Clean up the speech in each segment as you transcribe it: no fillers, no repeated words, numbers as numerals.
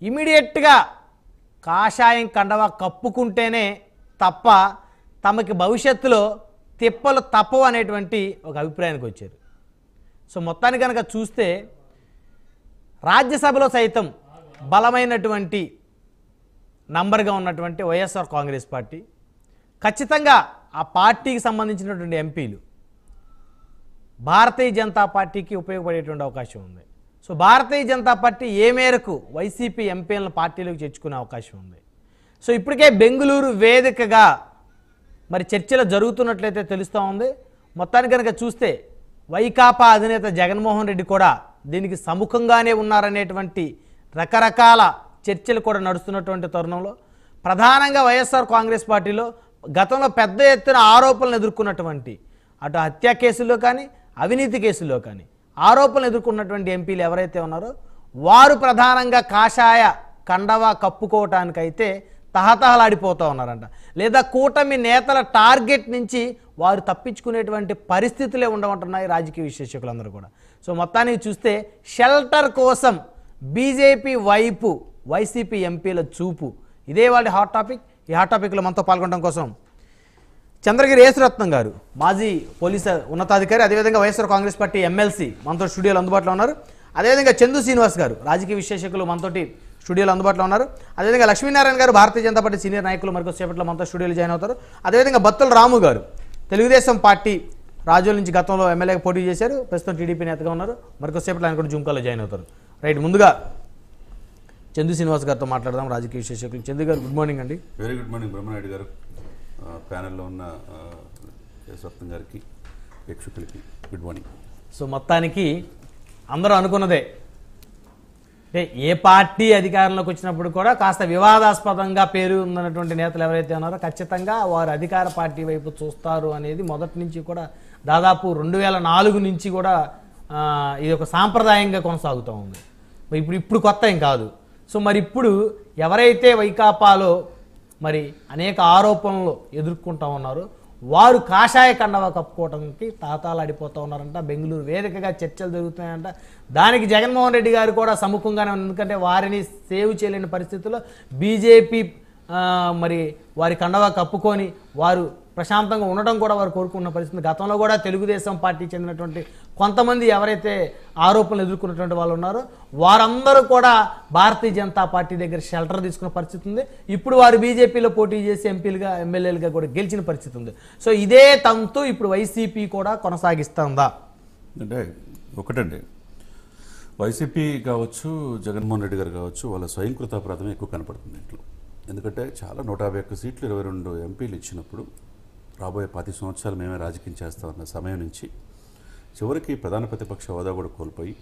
ఇమీడియట్గా కాషాయం కండవ కప్పుకుంటేనే తప్ప తమకి భవిష్యత్తులో తిప్పలు తప్పవు అనేటువంటి ఒక అభిప్రాయానికి వచ్చారు. సో మొత్తానికి కనుక చూస్తే రాజ్యసభలో సైతం బలమైనటువంటి నంబర్గా ఉన్నటువంటి వైఎస్ఆర్ కాంగ్రెస్ పార్టీ, ఖచ్చితంగా ఆ పార్టీకి సంబంధించినటువంటి ఎంపీలు భారతీయ జనతా పార్టీకి ఉపయోగపడేటువంటి అవకాశం ఉంది. సో భారతీయ జనతా పార్టీ ఏ మేరకు వైసీపీ ఎంపీలను పార్టీలోకి చేర్చుకునే అవకాశం ఉంది. సో ఇప్పటికే బెంగళూరు వేదికగా మరి చర్చలు జరుగుతున్నట్లయితే తెలుస్తూ ఉంది. మొత్తానికి కనుక చూస్తే వైకాపా అధినేత జగన్మోహన్ రెడ్డి కూడా దీనికి సముఖంగానే ఉన్నారనేటువంటి రకరకాల చర్చలు కూడా నడుస్తున్నటువంటి తరుణంలో ప్రధానంగా వైఎస్ఆర్ కాంగ్రెస్ పార్టీలో గతంలో పెద్ద ఎత్తున ఆరోపణలు ఎదుర్కొన్నటువంటి అటు హత్య కేసుల్లో కానీ అవినీతి కేసుల్లో కానీ ఆరోపణలు ఎదుర్కొన్నటువంటి ఎంపీలు ఎవరైతే ఉన్నారో వారు ప్రధానంగా కాషాయ కండవా కప్పుకోవటానికైతే తహతహలాడిపోతూ ఉన్నారంట. లేదా కూటమి నేతల టార్గెట్ నుంచి వారు తప్పించుకునేటువంటి పరిస్థితులే ఉండమంటున్నాయి రాజకీయ విశ్లేషకులందరూ కూడా. సో మొత్తానికి చూస్తే షెల్టర్ కోసం బీజేపీ వైపు వైసీపీ ఎంపీల చూపు, ఇదే వాళ్ళ హాట్ టాపిక్. ఈ హాట్ టాపిక్లో మనతో పాల్గొనడం కోసం చంద్రగిరి యేసురత్నం గారు, మాజీ పోలీసు ఉన్నతాధికారి, అదేవిధంగా వైఎస్ఆర్ కాంగ్రెస్ పార్టీ ఎమ్మెల్సీ మనతో స్టూడియోలో అందుబాటులో ఉన్నారు. అదేవిధంగా చందు శ్రీనివాస్ గారు, రాజకీయ విశ్లేషకులు మనతోటి స్టూడియోలో అందుబాటులో ఉన్నారు. అదేవిధంగా లక్ష్మీనారాయణ గారు, భారతీయ జనతా పార్టీ సీనియర్ నాయకులు, మరికొద్దిసేపట్లో మనతో స్టూడియోలో జాయిన్ అవుతారు. అదేవిధంగా బత్తుల రాము గారు, తెలుగుదేశం పార్టీ రాజోల నుంచి గతంలో ఎమ్మెల్యేగా పోటీ చేశారు, ప్రస్తుతం టీడీపీ నేతగా ఉన్నారు. మరికొద్దిసేపట్లో ఆయన కూడా జుంకాలో జాయిన్ అవుతారు. రైట్, ముందుగా చందు శ్రీనివాస్ గారితో మాట్లాడదాం, రాజకీయ విశ్లేషకులు. చందు గారు, గుడ్ మార్నింగ్ అండి. వెరీ గుడ్ మార్నింగ్ బ్రహ్మనాయుడు గారు, ప్యానెల్లో ఉన్న యేసురత్నం గారికి, ప్రేక్షకులకి గుడ్ మార్నింగ్. సో మొత్తానికి అందరూ అనుకున్నదే, అంటే ఏ పార్టీ అధికారంలోకి వచ్చినప్పుడు కూడా కాస్త వివాదాస్పదంగా పేరు ఉన్నటువంటి నేతలు ఎవరైతే ఉన్నారో ఖచ్చితంగా వారు అధికార పార్టీ వైపు చూస్తారు అనేది మొదటి నుంచి కూడా దాదాపు 2004 నుంచి కూడా ఇది ఒక సాంప్రదాయంగా కొనసాగుతూ ఉంది. ఇప్పుడు కొత్త ఏం కాదు. సో మరి ఇప్పుడు ఎవరైతే వైకాపాలో మరి అనేక ఆరోపణలు ఎదుర్కొంటూ ఉన్నారో వారు కాషాయ కండవ కప్పుకోవడానికి తాతాలాడిపోతూ ఉన్నారంట. బెంగళూరు వేదికగా చర్చలు జరుగుతున్నాయంట. దానికి జగన్మోహన్ రెడ్డి గారు కూడా సముఖంగానే ఉంది. ఎందుకంటే వారిని సేవ్ చేయలేని పరిస్థితుల్లో బీజేపీ మరి వారి కండవ కప్పుకొని వారు ప్రశాంతంగా ఉండడం కూడా వారు కోరుకున్న పరిస్థితి. గతంలో కూడా తెలుగుదేశం పార్టీ చెందినటువంటి కొంతమంది ఎవరైతే ఆరోపణలు ఎదుర్కొన్నటువంటి వాళ్ళు ఉన్నారో వారందరూ కూడా భారతీయ జనతా పార్టీ దగ్గర షెల్టర్ తీసుకున్న పరిస్థితి ఉంది. ఇప్పుడు వారు బీజేపీలో పోటీ చేసి ఎంపీలుగా ఎమ్మెల్యేలుగా కూడా గెలిచిన పరిస్థితి ఉంది. సో ఇదే తంతు ఇప్పుడు వైసీపీ కూడా కొనసాగిస్తుందా అంటే ఒకటండి, వైసీపీ కావచ్చు, జగన్మోహన్ రెడ్డి గారు కావచ్చు, వాళ్ళ స్వయంకృతాపరాధమే ఎక్కువ కనపడుతుంది ఇంట్లో. ఎందుకంటే చాలా 151 సీట్లు 22 ఎంపీలు ఇచ్చినప్పుడు రాబోయే 10 సంవత్సరాలు మేమే రాజకీయం చేస్తామన్న సమయం నుంచి చివరికి ప్రధాన ప్రతిపక్ష హోదా కూడా కోల్పోయి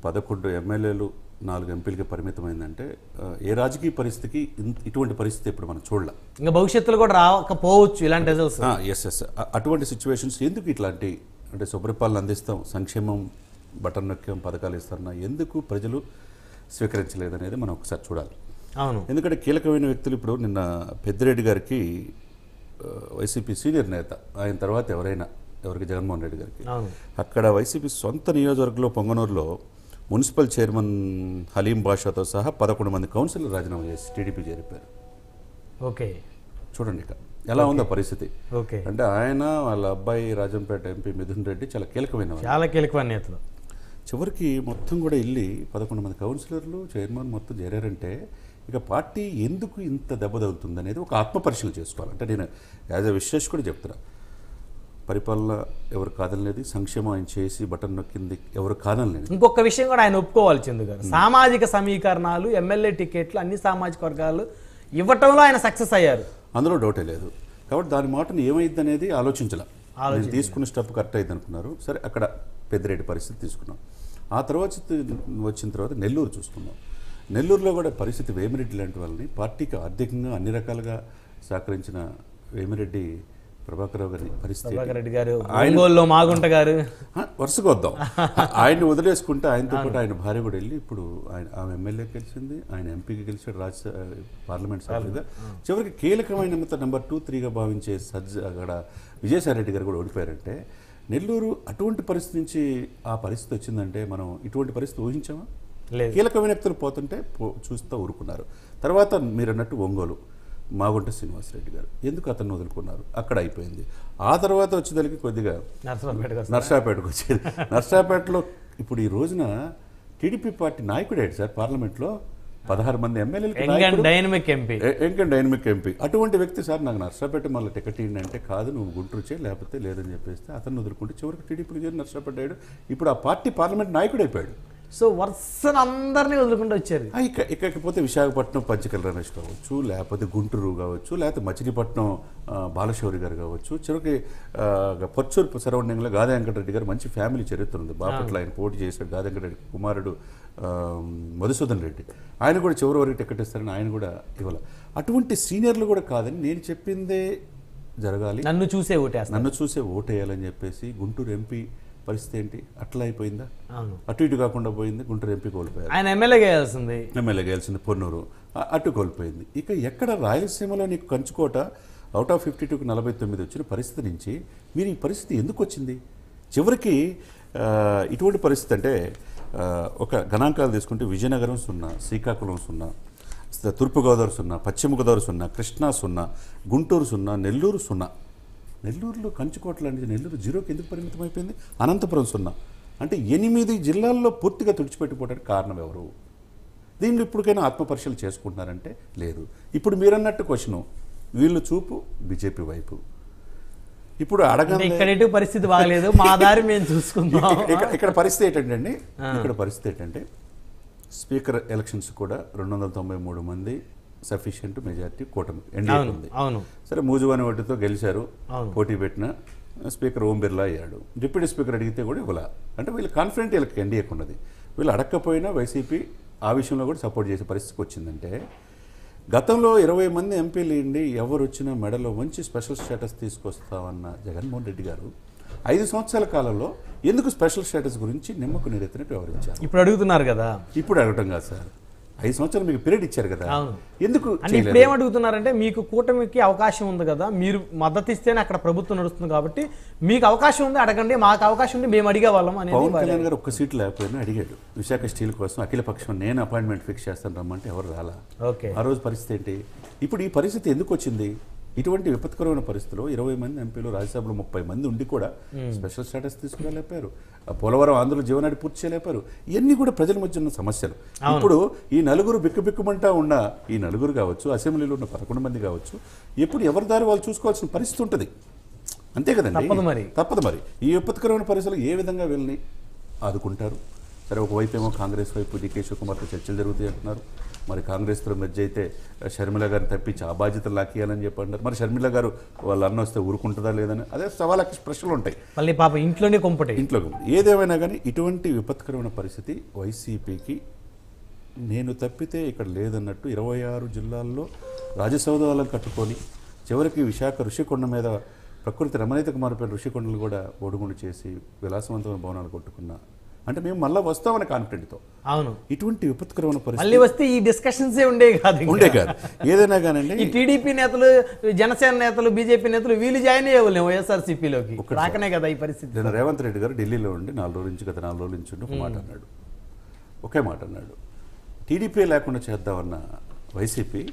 11 ఎమ్మెల్యేలు 4 ఎంపీలకి పరిమితమైందంటే ఏ రాజకీయ పరిస్థితికి ఇటువంటి పరిస్థితి ఇప్పుడు మనం చూడలే. ఇంకా భవిష్యత్తులో కూడా రాకపోవచ్చు ఇలాంటి రిజల్ట్స్. ఎస్ అటువంటి సిచ్యువేషన్స్ ఎందుకు ఇట్లాంటి అంటే సుపరిపాలన అందిస్తాం, సంక్షేమం బటన్ నొక్కాం, పథకాలు ఇస్తారన్నా ఎందుకు ప్రజలు స్వీకరించలేదనేది మనం ఒకసారి చూడాలి. అవును, ఎందుకంటే కీలకమైన వ్యక్తులు ఇప్పుడు నిన్న పెద్దిరెడ్డి గారికి, వైసీపీ సీనియర్ నేత, ఆయన తర్వాత ఎవరికి జగన్మోహన్ రెడ్డి గారికి అక్కడ వైసీపీ సొంత నియోజకవర్గంలో పొంగనూరులో మున్సిపల్ చైర్మన్ హలీం బాషాతో సహా 11 మంది కౌన్సిలర్ రాజీనామా చేసి టీడీపీ చేరిపారు. ఓకే, చూడండి ఇక ఎలా ఉందో పరిస్థితి. ఓకే, అంటే ఆయన వాళ్ళ అబ్బాయి రాజంపేట ఎంపీ మిథున్ రెడ్డి చాలా కీలకమైన నేతలు చివరికి మొత్తం కూడా వెళ్ళి 11 మంది కౌన్సిలర్లు చైర్మన్ మొత్తం చేరారంటే ఇక పార్టీ ఎందుకు ఇంత దెబ్బతగులుతుంది అనేది ఒక ఆత్మపరిశీలన చేసుకోవాలి. అంటే నేను యాజ్ ఎ విశ్లేషకుడు చెప్తున్నా, పరిపాలన ఎవరు కాదనలేదు, సంక్షేమం ఆయన చేసి బటన్ నొక్కింది ఎవరు కాదనలేదు. ఇంకొక విషయం కూడా ఆయన ఒప్పుకోవాలి చందు గారు, సామాజిక సమీకరణాలు, ఎమ్మెల్యే టికెట్లు అన్ని సామాజిక వర్గాలు ఇవ్వటంలో ఆయన సక్సెస్ అయ్యారు, అందులో డౌటే లేదు. కాబట్టి దాని మాటను ఏమైంది అనేది ఆలోచించాల. తీసుకున్న స్టెప్ కరెక్ట్ అయింది అనుకున్నారు. సరే, అక్కడ పెద్దిరెడ్డి పరిస్థితి తీసుకున్నాం. ఆ తర్వాత వచ్చిన తర్వాత నెల్లూరు చూసుకున్నాం. నెల్లూరులో కూడా పరిస్థితి వేమిరెడ్డి లాంటి వాళ్ళని పార్టీకి ఆర్థికంగా అన్ని రకాలుగా సహకరించిన వేమిరెడ్డి ప్రభాకరరావు గారి పరిస్థితి, వరుసగా వద్దాం, ఆయన్ని వదిలేసుకుంటే ఆయనతో పాటు ఆయన భార్య కూడా వెళ్ళి ఇప్పుడు ఆమె ఎమ్మెల్యే గెలిచింది, ఆయన ఎంపీకి గెలిచాడు, పార్లమెంట్ సభ్యులుగా. చివరికి కీలకమైన నెంబర్ 2, 3గా భావించే అక్కడ విజయసాయిరెడ్డి గారు కూడా ఓడిపోయారంటే నెల్లూరు అటువంటి పరిస్థితి నుంచి ఆ పరిస్థితి వచ్చిందంటే మనం ఇటువంటి పరిస్థితి ఊహించామా? లేదు. కీలకమైన వ్యక్తులు పోతుంటే చూస్తూ ఊరుకున్నారు. తర్వాత మీరు అన్నట్టు ఒంగోలు మాగుంట శ్రీనివాసరెడ్డి గారు ఎందుకు అతన్ని వదులుకున్నారు, అక్కడ అయిపోయింది. ఆ తర్వాత వచ్చేదానికి కొద్దిగా నర్సాపేటకు వచ్చేది. నర్సాపేటలో ఇప్పుడు ఈ రోజున టీడీపీ పార్టీ నాయకుడే సార్ పార్లమెంట్లో 16 మంది ఎమ్మెల్యేలు డైనమిక్ ఎంపీ. అటువంటి వ్యక్తి సార్ నాకు నర్సాపేట మళ్ళీ టికెట్ ఇవ్వండి అంటే కాదు నువ్వు గుంటూరు చేయి లేకపోతే లేదని చెప్పేస్తే అతను వదులుకుంటే చివరికి టీడీపీకి చేరి నర్సాపేట అయ్యాడు. ఇప్పుడు ఆ పార్టీ పార్లమెంట్ నాయకుడు అయిపోయాడు. సో వరుసను అందరినీ వదులుకుంటూ వచ్చారు. ఇకపోతే విశాఖపట్నం పంచకల్ రమేష్ కావచ్చు, లేకపోతే గుంటూరు కావచ్చు, లేకపోతే మచిలీపట్నం బాలశౌరి గారు కావచ్చు, చివరికి పర్చూరు సరౌండింగ్లో గాదే వెంకటరెడ్డి గారు మంచి ఫ్యామిలీ చరిత్ర ఉంది. బాపట్ల ఆయన పోటీ చేశాడు. గాదే వెంకటరెడ్డి కుమారుడు మధుసూదన్ రెడ్డి ఆయన కూడా చివరి వరకు టికెట్ ఇస్తారని ఆయన కూడా ఇవ్వాలి. అటువంటి సీనియర్లు కూడా కాదని నేను చెప్పిందే జరగాలి, నన్ను చూసే ఓటేయాలని చెప్పేసి గుంటూరు ఎంపీ పరిస్థితి ఏంటి అట్లా అయిపోయిందా? అటు ఇటు కాకుండా పోయింది. గుంటూరు ఎంపీ కోల్పోయారు. ఆయన ఎమ్మెల్యే గెలిచింది పొన్నూరు అటు కోల్పోయింది. ఇక ఎక్కడ రాయలసీమలో నీకు కంచుకోట అవుట్ ఆఫ్ 52కి 49 వచ్చిన పరిస్థితి నుంచి మీరు ఈ పరిస్థితి ఎందుకు వచ్చింది? చివరికి ఇటువంటి పరిస్థితి అంటే ఒక గణాంకాలు తీసుకుంటే విజయనగరం 0, శ్రీకాకుళం 0, తూర్పుగోదావరి 0, పశ్చిమ గోదావరి 0, కృష్ణా 0, గుంటూరు 0, నెల్లూరు 0. నెల్లూరులో కంచుకోట లాంటిది నెల్లూరు 0కి ఎందుకు పరిమితం అయిపోయింది? అనంతపురం 0. అంటే 8 జిల్లాల్లో పూర్తిగా తుడిచిపెట్టిపోవడానికి కారణం ఎవరు? దీనిలో ఇప్పటికైనా ఆత్మపరిశీలన చేసుకుంటున్నారంటే లేదు. ఇప్పుడు మీరన్నట్టు క్వశ్చన్ వీళ్ళు చూపు బీజేపీ వైపు. ఇప్పుడు అడగండి పరిస్థితి బాగలేదు, మా దారి మేము చూసుకుందాం. ఇక్కడ పరిస్థితి ఏంటంటే పరిస్థితి ఏంటంటే స్పీకర్ ఎలక్షన్స్ కూడా 293 మంది సఫిషియంట్ మెజారిటీ కూటమి ఎన్డీఏ ఉంది. సరే మూజువాని ఓటుతో గెలిచారు. పోటీ పెట్టిన స్పీకర్ ఓం బిర్లా అయ్యాడు. డిప్యూటీ స్పీకర్ అడిగితే కూడా ఇవ్వాల. అంటే వీళ్ళు కాన్ఫిడెంట్ వీళ్ళకి ఎన్డీఏకి ఉన్నది. వీళ్ళు అడగకపోయినా వైసీపీ ఆ విషయంలో కూడా సపోర్ట్ చేసే పరిస్థితికి వచ్చిందంటే గతంలో 20 మంది ఎంపీలు ఇండి ఎవరు వచ్చినా మెడలో మంచి స్పెషల్ స్టేటస్ తీసుకొస్తామన్న జగన్మోహన్ రెడ్డి గారు 5 సంవత్సరాల కాలంలో ఎందుకు స్పెషల్ స్టేటస్ గురించి నిమ్మకు నీరెత్తినట్టు వ్యవహరించారు? ఇప్పుడు అడుగుతున్నారు కదా. ఇప్పుడు అడగటం కాదు సార్, 5 సంవత్సరాలు మీకు పీరియడ్ ఇచ్చారు కదా, ఎందుకు ఇప్పుడు ఏమడుగుతున్నారంటే మీకు కూటమికి అవకాశం ఉంది కదా, మీరు మద్దతు ఇస్తేనే అక్కడ ప్రభుత్వం నడుస్తుంది కాబట్టి మీకు అవకాశం ఉంది అడగండి, మాకు అవకాశం ఉంది మేము అడిగే వాళ్ళం అని. పవన్ కళ్యాణ్ గారు ఒక్క సీటు లేకపోయినా అడిగాడు. విశాఖ స్టీల్ కోసం అఖిల పక్షం నేను అపాయింట్మెంట్ ఫిక్స్ చేస్తాను రమ్మంటే ఎవరు రాలా. ఆ రోజు పరిస్థితి ఏంటి? ఇప్పుడు ఈ పరిస్థితి ఎందుకు వచ్చింది? ఇటువంటి విపత్కరమైన పరిస్థితుల్లో 20 మంది ఎంపీలు, రాజ్యసభలో 30 మంది ఉండి కూడా స్పెషల్ స్టేటస్ తీసుకురాలేపారు. పోలవరం ఆంధ్రుల జీవనాన్ని పూర్తి చేయలేపారు. ఇవన్నీ కూడా ప్రజల మధ్య ఉన్న సమస్యలు. ఇప్పుడు ఈ నలుగురు బిక్కుబిక్కుమంటా ఉన్న ఈ నలుగురు కావచ్చు, అసెంబ్లీలో ఉన్న 11 మంది కావచ్చు, ఎప్పుడు ఎవరి దారి వాళ్ళు చూసుకోవాల్సిన పరిస్థితి ఉంటుంది. అంతే కదండి, తప్పదు మరి. ఈ విపత్కరమైన పరిస్థితులు ఏ విధంగా వీళ్ళని ఆదుకుంటారు? సరే, ఒకవైపు ఏమో కాంగ్రెస్ వైపు డీకే శివకుమార్తో చర్చలు జరుగుతాయి అంటున్నారు. మరి కాంగ్రెస్తో మధ్య అయితే షర్మిల గారిని తప్పించి ఆ బాధ్యతలు లాక్కియాలని చెప్పి అంటారు. మరి షర్మిల గారు వాళ్ళ అన్న వస్తే ఊరుకుంటుందా లేదని అదే సవాళ్ళకి ప్రశ్నలు ఉంటాయి. మళ్ళీ పాప ఇంట్లో ఏదేమైనా కానీ ఇటువంటి విపత్కరమైన పరిస్థితి వైసీపీకి నేను తప్పితే ఇక్కడ లేదన్నట్టు 26 జిల్లాల్లో రాజసౌధాలను కట్టుకొని చివరికి విశాఖ ఋషికొండ మీద ప్రకృతి రమణీయతకు మారిపోయిన ఋషికొండలు కూడా ఒడుగుండు చేసి విలాసవంతమైన భవనాలు కొట్టుకున్న అంటే మేము మళ్ళీ వస్తామని కాన్ఫిడెంట్తో. అవును, ఇటువంటి విపత్కరమైన పరిస్థితి మళ్ళీ వస్తే ఈ డిస్కషన్స్ ఉండే కాదు. ఏదైనా కానండి, ఈ టీడీపీ నేతలు, జనసేన నేతలు, బీజేపీ నేతలు వీళ్ళు జాయిన్ అయ్యేవాళ్ళు వైఎస్ఆర్సీపీలోకి రాకనే కదా ఈ పరిస్థితి. నేను రేవంత్ రెడ్డి గారు ఢిల్లీలో ఉండి 4 రోజుల నుంచి గత 4 రోజుల నుంచి ఒక మాట అన్నాడు. ఒకే మాట అన్నాడు, టీడీపీ లేకుండా చేద్దామన్న వైసీపీ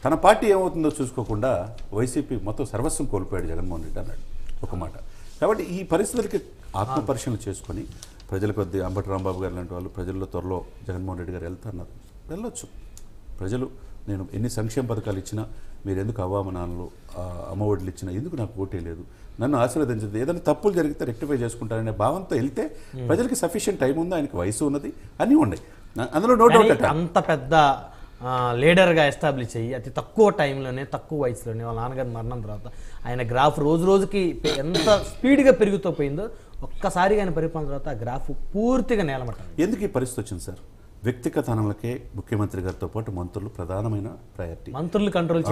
తన పార్టీ ఏమవుతుందో చూసుకోకుండా వైసీపీ మొత్తం సర్వస్వం కోల్పోయాడు జగన్మోహన్ రెడ్డి అన్నాడు ఒక మాట. కాబట్టి ఈ పరిస్థితులకి ఆత్మపరిశీలన చేసుకొని ప్రజల కొద్ది అంబటి రాంబాబు గారు లాంటి వాళ్ళు ప్రజల్లో త్వరలో జగన్మోహన్ రెడ్డి గారు వెళ్తున్నారు, వెళ్ళొచ్చు. ప్రజలు నేను ఎన్ని సంక్షేమ పథకాలు ఇచ్చినా మీరు ఎందుకు అవామనాలు అమ్మఒడిలు ఇచ్చినా ఎందుకు నాకు ఓటే లేదు, నన్ను ఆశీర్వదించదు, ఏదైనా తప్పులు జరిగితే రెక్టిఫై చేసుకుంటారనే భావంతో వెళ్తే ప్రజలకి సఫిషియెంట్ టైం ఉంది, ఆయనకి వయసు ఉన్నది, అన్నీ ఉన్నాయి. అందులో నో డౌట్. అంత పెద్ద లీడర్గా ఎస్టాబ్లిష్ అయ్యి అతి తక్కువ టైంలోనే, తక్కువ వయసులోనే వాళ్ళ నాన్నగారి మరణం తర్వాత ఆయన గ్రాఫ్ రోజు రోజుకి ఎంత స్పీడ్గా పెరుగుతూ పోయిందో ఒక్కసారిగా ఆయన పరిపాలన తర్వాత ఆ గ్రాఫ్ పూర్తిగా నేలమట్టాలి. ఎందుకు ఈ పరిస్థితి వచ్చింది సార్? వ్యక్తిగత అనాలకే ముఖ్యమంత్రి గారితో పాటు మంత్రులు ప్రధానమైన ప్రయారిటీ. మంత్రులు కంట్రోల్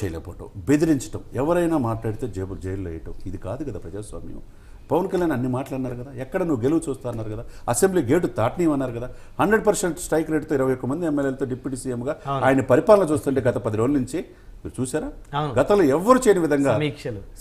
చేయలేకపోవటం, బెదిరించడం, ఎవరైనా మాట్లాడితే జైల్లో వేయటం, ఇది కాదు కదా ప్రజాస్వామ్యం. పవన్ కళ్యాణ్ అన్ని మాట్లాడినారు కదా, ఎక్కడ నువ్వు గెలువు చూస్తా అన్నారు కదా, అసెంబ్లీ గేటు దాటనీయమన్నారు కదా, 100% స్ట్రైక్ రేట్తో 21 మంది ఎమ్మెల్యేలతో డిప్యూటీ సీఎంగా ఆయన పరిపాలన చూస్తుంటే గత 10 రోజుల నుంచి మీరు చూసారా? అవును. గతంలో ఎవరు చేయని విధంగా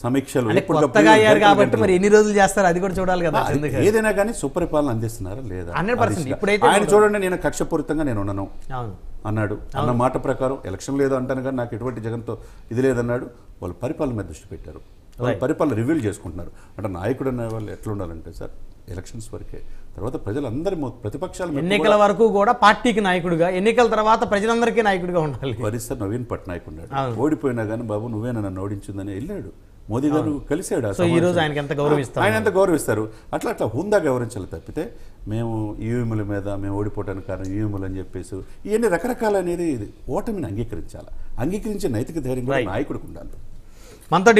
సమీక్షలు అంటే కొత్తగా అయ్యారు కాబట్టి మరి ఎన్ని రోజులు చేస్తారు అది కూడా చూడాలి కదా. ఏదైనా కానీ సుపరిపాలన అందిస్తున్నారా లేదా? 100% ఇప్పుడైతే ఆయన చూడండి, నేను కక్షపూరితంగా నేను ఉన్నాను అవును అన్నాడు. అన్న మాట ప్రకారం ఎలక్షన్ లేదు అంటాను కానీ నాకు ఎటువంటి జగన్తో ఇది లేదన్నాడు. వాళ్ళు పరిపాలన మీద దృష్టి పెట్టారు. వాళ్ళు పరిపాలన రివ్యూలు చేసుకుంటున్నారు. అంటే నాయకుడు అనే వాళ్ళు ఎట్లా ఉండాలంటే సార్, ఎలక్షన్స్ వరకే, తర్వాత ప్రజలందరి ప్రతిపక్షాలు ఎన్నికల వరకు కూడా పార్టీకి నాయకుడిగా, ఎన్నికల తర్వాత ప్రజలందరికీ నాయకుడిగా ఉండాలి. వరిసార్ నవీన్ పట్నాయక్ ఉన్నాడు. ఓడిపోయినా కానీ బాబు నువ్వే నన్ను ఓడించిందని వెళ్ళాడు. మోదీ గారు కలిసాడు. ఈ రోజు ఆయనకి ఎంత గౌరవిస్తారు, ఆయన ఎంత గౌరవిస్తారు. అట్లా హుందా గౌరవించాలి తప్పితే మేము ఈవీఎంల మీద మేము ఓడిపోవడానికి కారణం ఈవీఎంలు అని చెప్పేసి ఇవన్నీ రకరకాల అనేది ఓటమిని అంగీకరించాలి. అంగీకరించే నైతిక ధైర్యం కూడా నాయకుడికి ఉండాలి. మనతోటి